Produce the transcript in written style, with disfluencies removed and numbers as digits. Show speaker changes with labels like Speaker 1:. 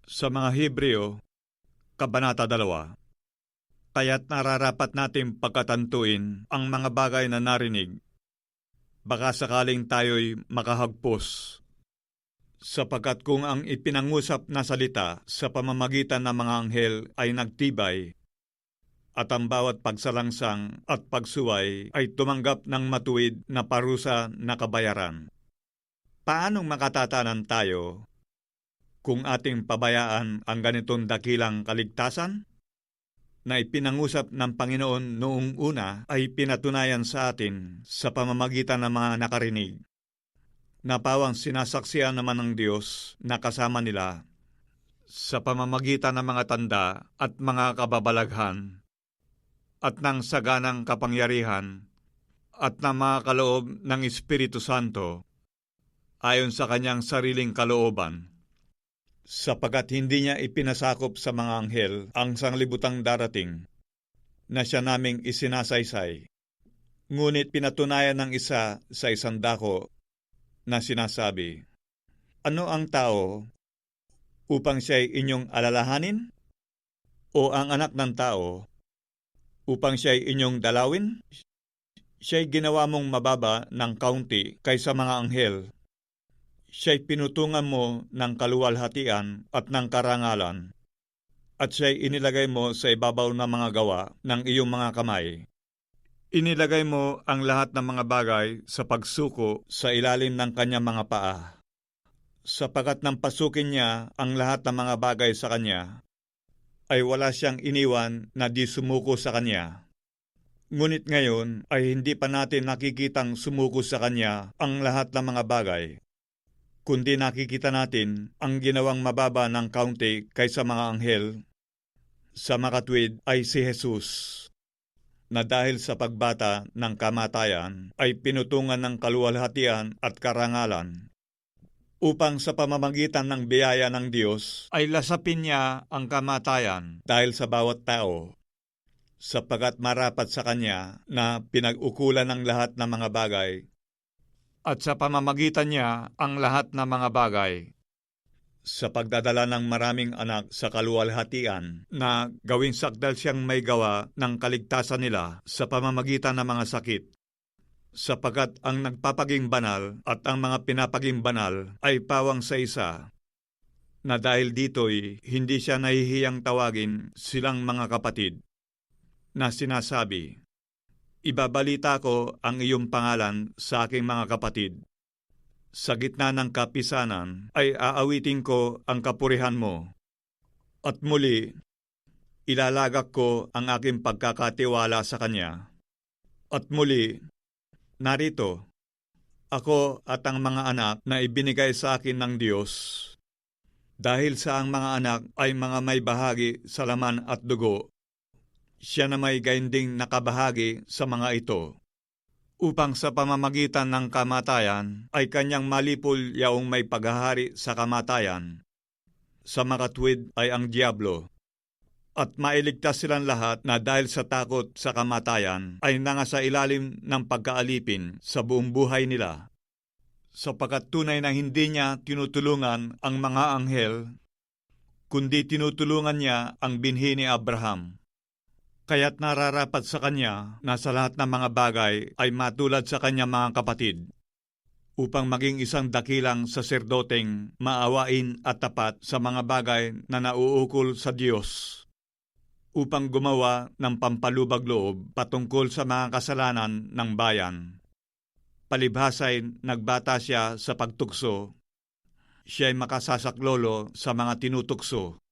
Speaker 1: Sa mga Hebreo, Kabanata 2, kaya't nararapat nating pagkatantuin ang mga bagay na narinig, baka sakaling tayo'y makahagpos. Sapagkat kung ang ipinangusap na salita sa pamamagitan ng mga anghel ay nagtibay, at ang bawat pagsalangsang at pagsuway ay tumanggap ng matuwid na parusa na kabayaran, paanong makatatanan tayo kung ating pabayaan ang ganitong dakilang kaligtasan? Na ipinangusap ng Panginoon noong una ay pinatunayan sa atin sa pamamagitan ng mga nakarinig. Napawang sinasaksihan naman ng Diyos na kasama nila sa pamamagitan ng mga tanda at mga kababalaghan at ng saganang kapangyarihan at ng mga kaloob ng Espiritu Santo ayon sa kanyang sariling kalooban. Sapagkat hindi niya ipinasakop sa mga anghel ang sanglibutang darating na siya naming isinasaysay. Ngunit pinatunayan ng isa sa isang dako na sinasabi, "Ano ang tao upang siya'y inyong alalahanin? O ang anak ng tao upang siya'y inyong dalawin? Siya'y ginawa mong mababa ng kaunti kaysa mga anghel. Siya'y pinutungan mo ng kaluwalhatian at ng karangalan, at siya'y inilagay mo sa ibabaw ng mga gawa ng iyong mga kamay. Inilagay mo ang lahat ng mga bagay sa pagsuko sa ilalim ng kanyang mga paa. Sapagkat nang pasukin niya ang lahat ng mga bagay sa kanya, ay wala siyang iniwan na di sumuko sa kanya. Ngunit ngayon ay hindi pa natin nakikitang sumuko sa kanya ang lahat ng mga bagay, kundi nakikita natin ang ginawang mababa ng kaunti kaysa mga anghel. Sa makatwid ay si Jesus, na dahil sa pagbata ng kamatayan ay pinutungan ng kaluwalhatian at karangalan, upang sa pamamagitan ng biyaya ng Diyos ay lasapin niya ang kamatayan dahil sa bawat tao, sapagkat marapat sa kanya na pinag-ukulan ng lahat ng mga bagay, at sa pamamagitan niya ang lahat ng mga bagay, sa pagdadala ng maraming anak sa kaluwalhatian na gawing sakdal siyang may gawa ng kaligtasan nila sa pamamagitan ng mga sakit. Sapagkat ang nagpapaging banal at ang mga pinapaging banal ay pawang sa isa, na dahil dito'y hindi siya nahihiyang tawagin silang mga kapatid, na sinasabi, "Ibabalita ko ang iyong pangalan sa aking mga kapatid. Sa gitna ng kapisanan ay aawitin ko ang kapurihan mo. At muli, ilalagak ko ang aking pagkakatiwala sa kanya. At muli, narito, ako at ang mga anak na ibinigay sa akin ng Diyos, dahil sa ang mga anak ay mga may bahagi sa laman at dugo, siya na may gainding nakabahagi sa mga ito, upang sa pamamagitan ng kamatayan ay kanyang malipol yaong may paghahari sa kamatayan. Sa makatwid ay ang diablo, at mailigtas silang lahat na dahil sa takot sa kamatayan ay nangasa ilalim ng pagkaalipin sa buong buhay nila, sapagkat tunay na hindi niya tinutulungan ang mga anghel, kundi tinutulungan niya ang binhi ni Abraham. Kaya't nararapat sa kanya na sa lahat ng mga bagay ay matulad sa kanyang mga kapatid, upang maging isang dakilang saserdoteng maawain at tapat sa mga bagay na nauukol sa Diyos, upang gumawa ng pampalubag loob patungkol sa mga kasalanan ng bayan. Palibhasa'y nagbata siya sa pagtukso, siya'y makasasaklolo sa mga tinutukso.